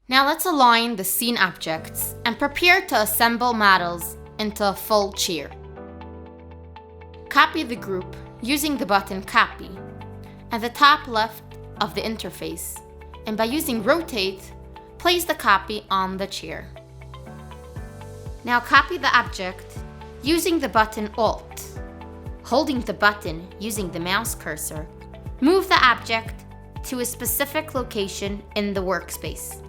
Now let's align the scene objects and prepare to assemble models into a full chair. Copy the group using the button Copy at the top left of the interface, and by using Rotate, place the copy on the chair. Now copy the object using the button Alt. Holding the button using the mouse cursor, move the object to a specific location in the workspace.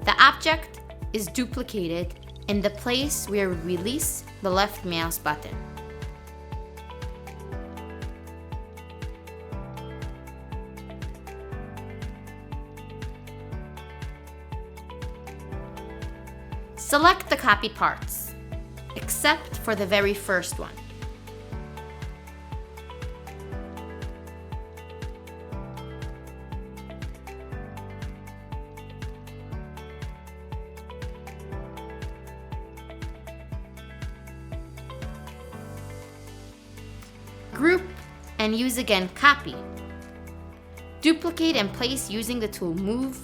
The object is duplicated in the place where we release the left mouse button. Select the copy parts, except for the very first one. Group and use again Copy. Duplicate and place using the tool Move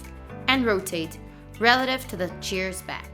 and Rotate relative to the chair's back.